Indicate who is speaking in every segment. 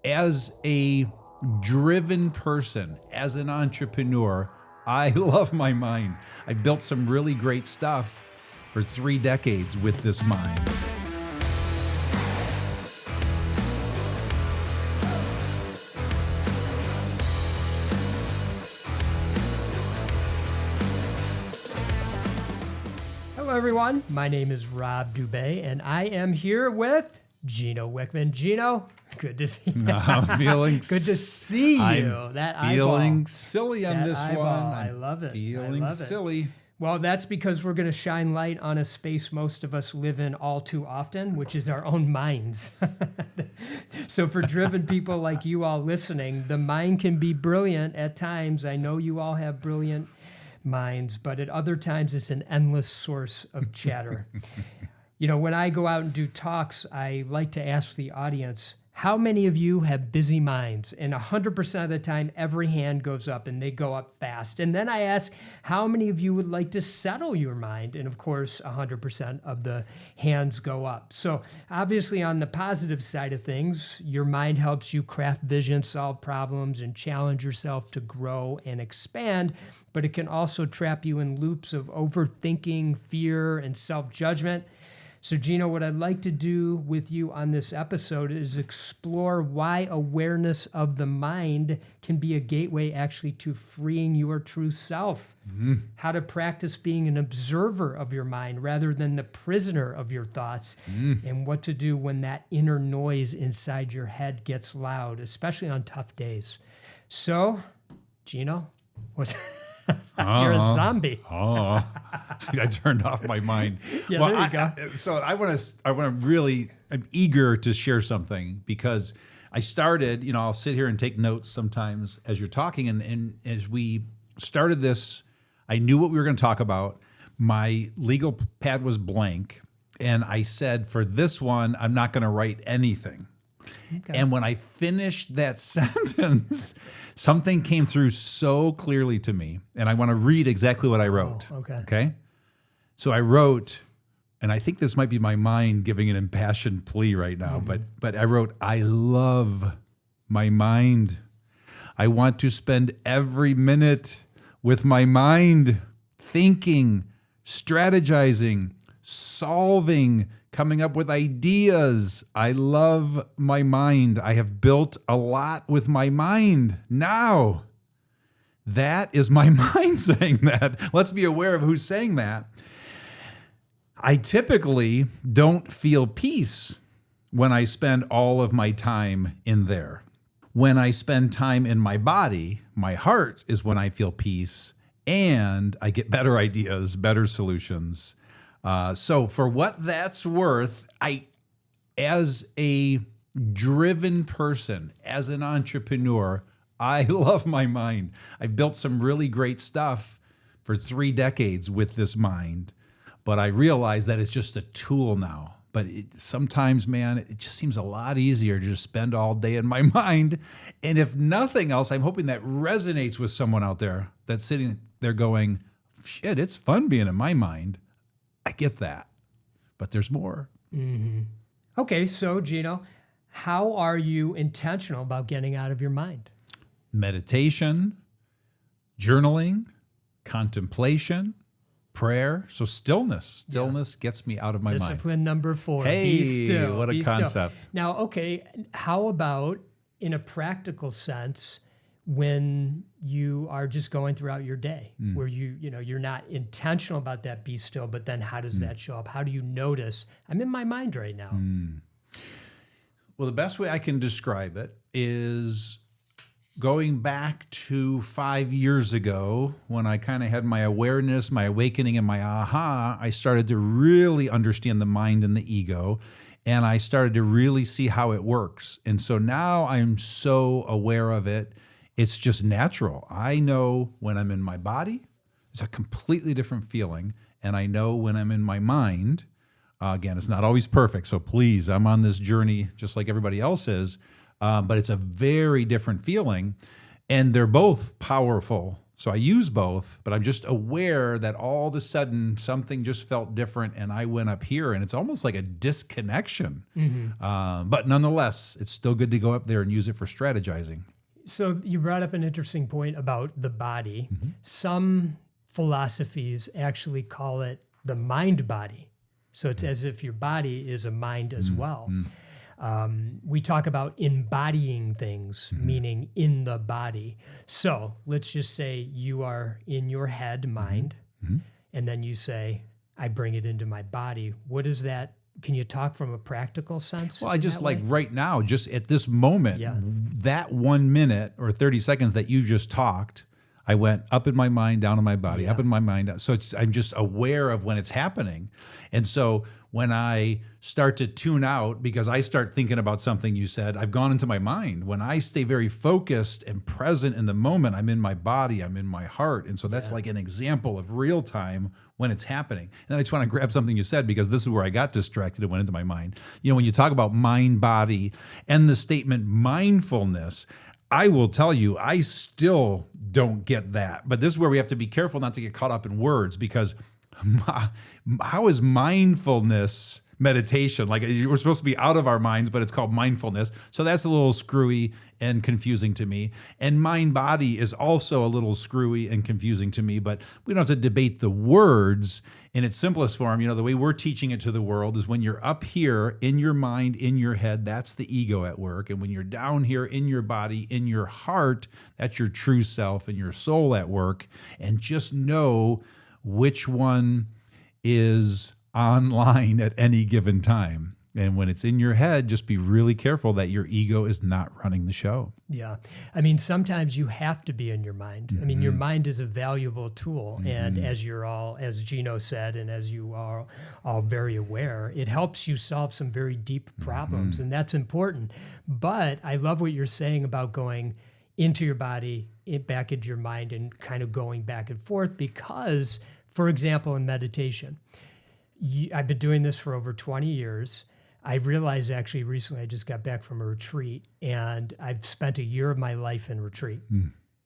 Speaker 1: As a driven person, as an entrepreneur, I love my mind. I built some really great stuff for 3 decades with this mind.
Speaker 2: Hello, everyone. My name is Rob Dubé, and I am here with Gino Wickman. Gino, good to see you.
Speaker 1: I'm feeling
Speaker 2: good to see you.
Speaker 1: I'm
Speaker 2: that
Speaker 1: feeling
Speaker 2: eyeball.
Speaker 1: silly on
Speaker 2: That
Speaker 1: this
Speaker 2: eyeball.
Speaker 1: one.
Speaker 2: I love it.
Speaker 1: Feeling
Speaker 2: I love it.
Speaker 1: silly.
Speaker 2: Well, that's because we're going to shine light on a space most of us live in all too often, which is our own minds. So for driven people like you all listening, the mind can be brilliant at times. I know you all have brilliant minds, but at other times it's an endless source of chatter. You know, when I go out and do talks, I like to ask the audience, how many of you have busy minds? And 100% of the time, every hand goes up and they go up fast. And then I ask, how many of you would like to settle your mind? And of course, 100% of the hands go up. So obviously on the positive side of things, your mind helps you craft vision, solve problems, and challenge yourself to grow and expand. But it can also trap you in loops of overthinking, fear, and self-judgment. So Gino, what I'd like to do with you on this episode is explore why awareness of the mind can be a gateway actually to freeing your true self. How to practice being an observer of your mind rather than the prisoner of your thoughts, and what to do when that inner noise inside your head gets loud, especially on tough days. So, Gino, what's... You're a zombie.
Speaker 1: I turned off my mind.
Speaker 2: Yeah, there you go.
Speaker 1: I'm eager to share something because I started, I'll sit here and take notes sometimes as you're talking. And as we started this, I knew what we were going to talk about. My legal pad was blank. And I said, for this one, I'm not going to write anything. Okay. And when I finished that sentence, something came through so clearly to me, and I want to read exactly what I wrote. Okay. So I wrote, and I think this might be my mind giving an impassioned plea right now, but I wrote, I love my mind. I want to spend every minute with my mind, thinking, strategizing, solving, coming up with ideas. I love my mind. I have built a lot with my mind. Now, that is my mind saying that. Let's be aware of who's saying that. I typically don't feel peace when I spend all of my time in there. When I spend time in my body, my heart is when I feel peace, and I get better ideas, better solutions. So for what that's worth, as a driven person, as an entrepreneur, I love my mind. I've built some really great stuff for 3 decades with this mind, but I realize that it's just a tool now. But sometimes, man, it just seems a lot easier to just spend all day in my mind. And if nothing else, I'm hoping that resonates with someone out there that's sitting there going, shit, it's fun being in my mind. I get that, but there's more.
Speaker 2: Mm-hmm. Okay, so Gino, how are you intentional about getting out of your mind?
Speaker 1: Meditation, journaling, contemplation, prayer. So stillness. Stillness gets me out of my mind.
Speaker 2: Discipline number 4.
Speaker 1: Hey,
Speaker 2: be still.
Speaker 1: What a concept.
Speaker 2: Still. Now, okay, how about in a practical sense when you are just going throughout your day where you're not intentional about that be still, but then how does that show up? How do you notice I'm in my mind right now?
Speaker 1: Well, the best way I can describe it is going back to 5 years ago when I kind of had my awareness, my awakening, and my aha. I started to really understand the mind and the ego, and I started to really see how it works. And so now I'm so aware of it. It's just natural. I know when I'm in my body, it's a completely different feeling. And I know when I'm in my mind, again, it's not always perfect. So please, I'm on this journey just like everybody else is. But it's a very different feeling. And they're both powerful So I use both, but I'm just aware that all of a sudden something just felt different and I went up here, and it's almost like a disconnection. But nonetheless, it's still good to go up there and use it for strategizing.
Speaker 2: So you brought up an interesting point about the body. Some philosophies actually call it the mind body. So it's as if your body is a mind as well. We talk about embodying things, meaning in the body. So let's just say you are in your head, mind, and then you say, I bring it into my body. What is that? Can you talk from a practical sense?
Speaker 1: Well, I just like right now, just at this moment, that 1 minute or 30 seconds that you just talked, I went up in my mind, down in my body, up in my mind. So I'm just aware of when it's happening. And so when I start to tune out because I start thinking about something you said, I've gone into my mind. When I stay very focused and present in the moment, I'm in my body, I'm in my heart. And so that's like an example of real time when it's happening. And then I just want to grab something you said because this is where I got distracted and went into my mind. You know, when you talk about mind, body, and the statement mindfulness, I will tell you, I still don't get that. But this is where we have to be careful not to get caught up in words, because how is mindfulness meditation? Like, we're supposed to be out of our minds, but it's called mindfulness. So that's a little screwy and confusing to me. And mind body is also a little screwy and confusing to me, but we don't have to debate the words in its simplest form. You know, the way we're teaching it to the world is when you're up here in your mind, in your head, that's the ego at work. And when you're down here in your body, in your heart, that's your true self and your soul at work. And just know which one is online at any given time. And when it's in your head, just be really careful that your ego is not running the show.
Speaker 2: Yeah. I mean, sometimes you have to be in your mind. I mean, your mind is a valuable tool. And as you're all, as Gino said, and as you are all very aware, it helps you solve some very deep problems. And that's important. But I love what you're saying about going into your body, back into your mind, and kind of going back and forth because, for example, in meditation, I've been doing this for over 20 years. I realized actually recently I just got back from a retreat, and I've spent a year of my life in retreat.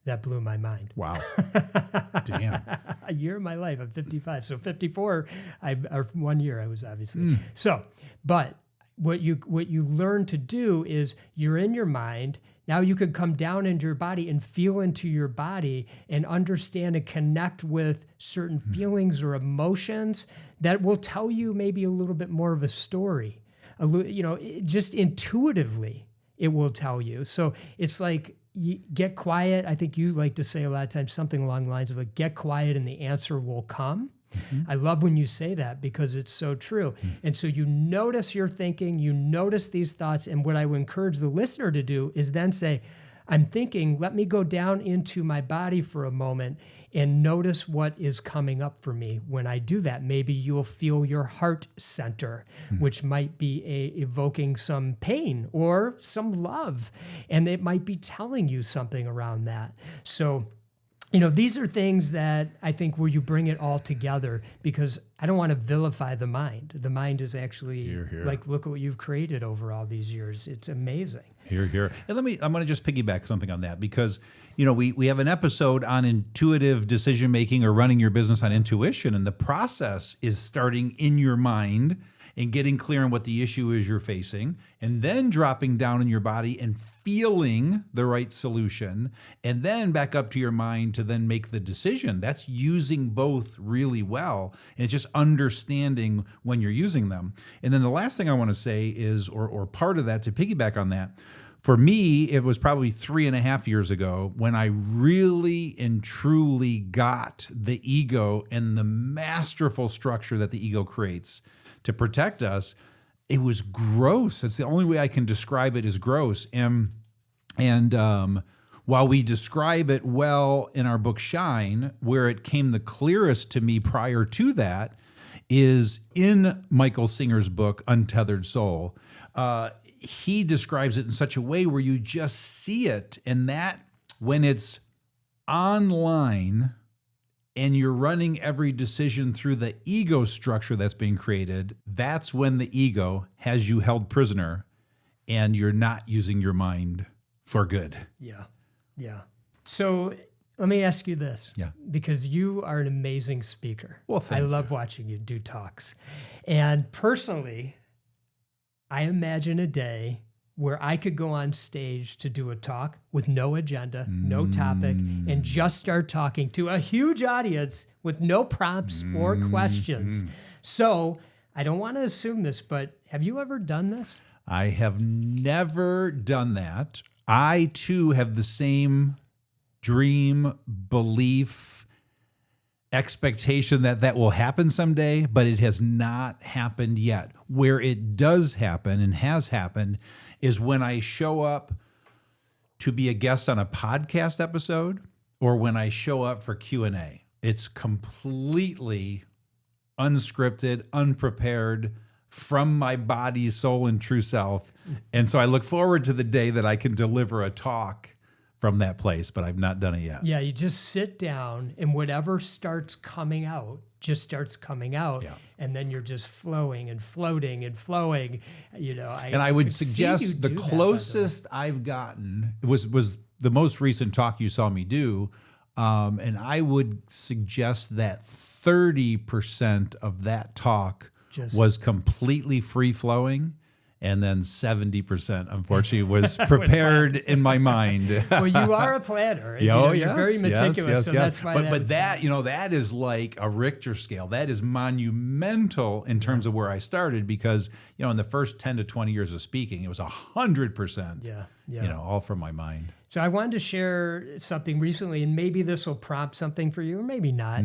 Speaker 2: That blew my mind.
Speaker 1: Wow. Damn.
Speaker 2: A year of my life. I'm 55. So 54, or 1 year I was obviously. So, but what you learn to do is you're in your mind. Now you could come down into your body and feel into your body and understand and connect with certain feelings or emotions that will tell you maybe a little bit more of a story. You know, just intuitively, it will tell you. So it's like, you get quiet. I think you like to say a lot of times something along the lines of like, get quiet and the answer will come. I love when you say that because it's so true. And so you notice your thinking, you notice these thoughts. And what I would encourage the listener to do is then say, I'm thinking, let me go down into my body for a moment and notice what is coming up for me when I do that. Maybe you'll feel your heart center, which might be evoking some pain or some love. And it might be telling you something around that. So, you know, these are things that I think where you bring it all together, because I don't want to vilify the mind. The mind is actually like, look at what you've created over all these years. It's amazing. Here.
Speaker 1: And I'm going to just piggyback something on that because, you know, we have an episode on intuitive decision making or running your business on intuition. And the process is starting in your mind and getting clear on what the issue is you're facing, and then dropping down in your body and feeling the right solution, and then back up to your mind to then make the decision. That's using both really well. And it's just understanding when you're using them. And then the last thing I want to say is, or part of that to piggyback on that, for me, it was probably 3.5 years ago when I really and truly got the ego and the masterful structure that the ego creates to protect us. It was gross. That's the only way I can describe it, is gross. And while we describe it well in our book Shine, where it came the clearest to me prior to that is in Michael Singer's book, Untethered Soul. He describes it in such a way where you just see it. And that when it's online and you're running every decision through the ego structure that's being created, that's when the ego has you held prisoner and you're not using your mind for good.
Speaker 2: Yeah. So Let me ask you this.
Speaker 1: Yeah.
Speaker 2: Because you are an amazing speaker.
Speaker 1: Well, thank
Speaker 2: I
Speaker 1: you.
Speaker 2: love watching you do talks. And personally, I imagine a day where I could go on stage to do a talk with no agenda, no topic, and just start talking to a huge audience with no prompts or questions. So I don't want to assume this, but have you ever done this?
Speaker 1: I have never done that. I too have the same dream, belief, expectation that that will happen someday, but it has not happened yet. Where it does happen and has happened is when I show up to be a guest on a podcast episode or when I show up for Q&A. It's completely unscripted, unprepared, from my body, soul, and true self. And so I look forward to the day that I can deliver a talk from that place, but I've not done it yet.
Speaker 2: Yeah, you just sit down and whatever starts coming out just starts coming out.
Speaker 1: Yeah.
Speaker 2: And then you're just flowing and floating and flowing.
Speaker 1: And I would suggest the closest I've gotten was the most recent talk you saw me do. And I would suggest that 30% of that talk was completely free flowing. And then 70%, unfortunately, was prepared in my mind.
Speaker 2: Well, you are a planner. You're very meticulous, so that's why.
Speaker 1: But that is like a Richter scale. That is monumental in terms of where I started because in the first 10 to 20 years of speaking, it was 100%. All from my mind.
Speaker 2: So I wanted to share something recently, and maybe this will prompt something for you, or maybe not,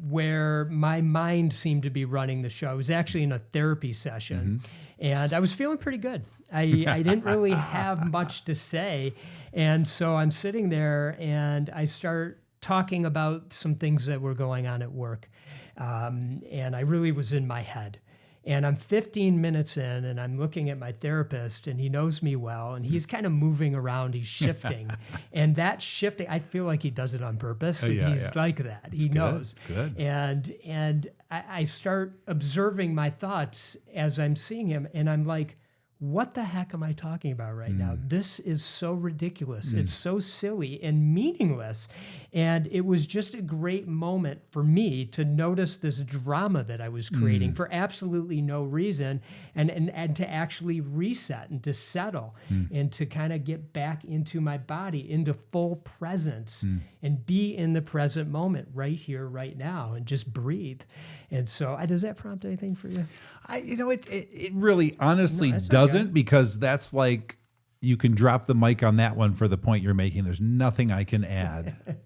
Speaker 2: where my mind seemed to be running the show. I was actually in a therapy session, and I was feeling pretty good. I didn't really have much to say, and so I'm sitting there, and I start talking about some things that were going on at work, and I really was in my head. And I'm 15 minutes in and I'm looking at my therapist and he knows me well and he's kind of moving around, he's shifting. And that shifting, I feel like he does it on purpose. He's like that. He knows.
Speaker 1: Good.
Speaker 2: And I start observing my thoughts as I'm seeing him and I'm like, what the heck am I talking about right now? This is so ridiculous. It's so silly and meaningless. And it was just a great moment for me to notice this drama that I was creating for absolutely no reason and to actually reset and to settle and to kind of get back into my body, into full presence and be in the present moment right here, right now, and just breathe. And so does that prompt anything for you?
Speaker 1: It really honestly doesn't because that's like you can drop the mic on that one for the point you're making. There's nothing I can add.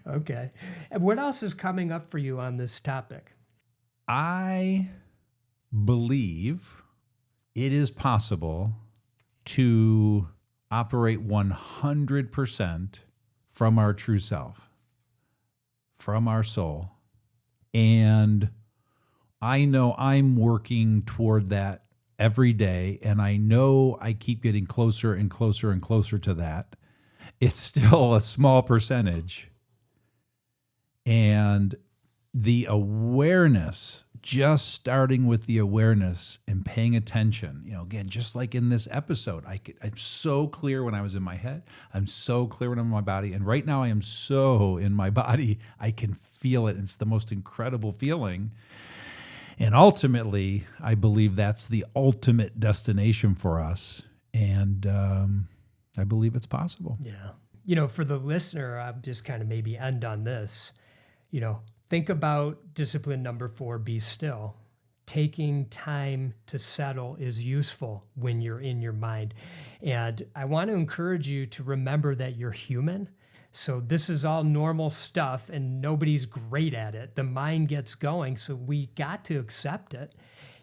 Speaker 2: Okay. And what else is coming up for you on this topic?
Speaker 1: I believe it is possible to operate 100% from our true self, from our soul. And I know I'm working toward that every day, and I know I keep getting closer and closer and closer to that. It's still a small percentage. And the awareness, just starting with the awareness and paying attention, again, just like in this episode, I'm so clear when I was in my head. I'm so clear when I'm in my body. And right now I am so in my body, I can feel it. It's the most incredible feeling. And ultimately, I believe that's the ultimate destination for us. And I believe it's possible.
Speaker 2: Yeah. For the listener, I'll just kind of maybe end on this. Think about discipline number 4, be still. Taking time to settle is useful when you're in your mind. And I want to encourage you to remember that you're human. So this is all normal stuff and nobody's great at it. The mind gets going, so we got to accept it.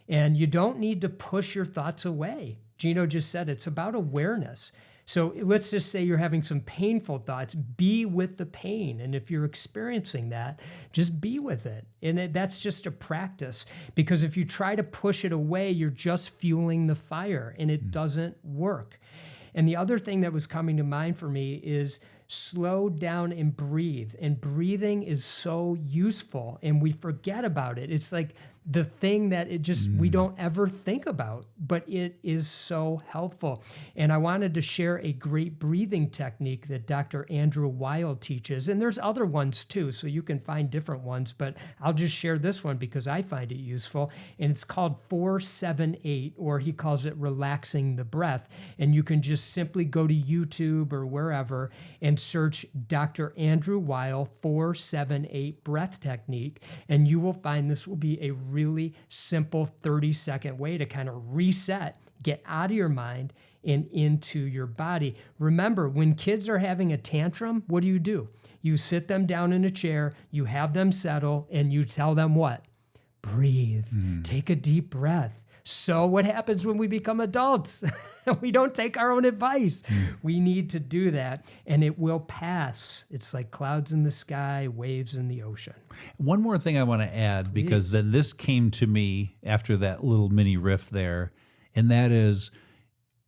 Speaker 2: And you don't need to push your thoughts away. Gino just said it's about awareness. So let's just say you're having some painful thoughts, be with the pain. And if you're experiencing that, just be with it. And that's just a practice because if you try to push it away, you're just fueling the fire and it doesn't work. And the other thing that was coming to mind for me is slow down and breathe. And breathing is so useful and we forget about it. It's like the thing that it just we don't ever think about, but it is so helpful. And I wanted to share a great breathing technique that Dr. Andrew Weil teaches, and there's other ones too, so you can find different ones, but I'll just share this one because I find it useful, and it's called 4-7-8, or he calls it relaxing the breath. And you can just simply go to YouTube or wherever and search Dr. Andrew Weil 4-7-8 breath technique, and you will find this will be a really simple 30-second way to kind of reset, get out of your mind and into your body. Remember, when kids are having a tantrum, what do? You sit them down in a chair, you have them settle, and you tell them what? Breathe, take a deep breath. So what happens when we become adults? We don't take our own advice. We need to do that, and it will pass. It's like clouds in the sky, waves in the ocean.
Speaker 1: One more thing I want to add, because then this came to me after that little mini riff there, and that is,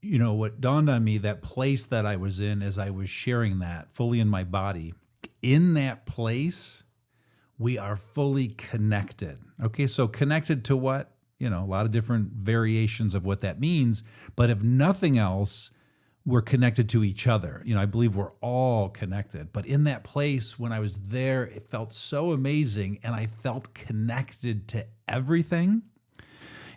Speaker 1: you know, what dawned on me, that place that I was in as I was sharing that fully in my body, in that place, we are fully connected. Okay, so connected to what? You know, a lot of different variations of what that means. But if nothing else, we're connected to each other. You know, I believe we're all connected. But in that place, when I was there, it felt so amazing, and I felt connected to everything.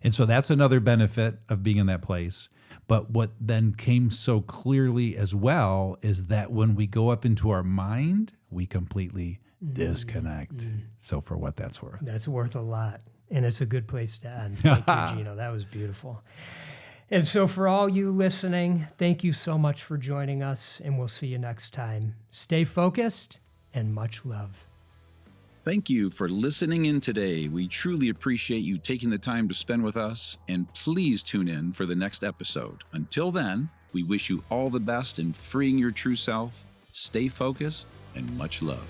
Speaker 1: And so that's another benefit of being in that place. But what then came so clearly as well is that when we go up into our mind, we completely disconnect. So for what that's worth.
Speaker 2: That's worth a lot. And it's a good place to end. Thank you, Gino. That was beautiful. And so for all you listening, thank you so much for joining us, and we'll see you next time. Stay focused, and much love.
Speaker 3: Thank you for listening in today. We truly appreciate you taking the time to spend with us, and please tune in for the next episode. Until then, we wish you all the best in freeing your true self. Stay focused, and much love.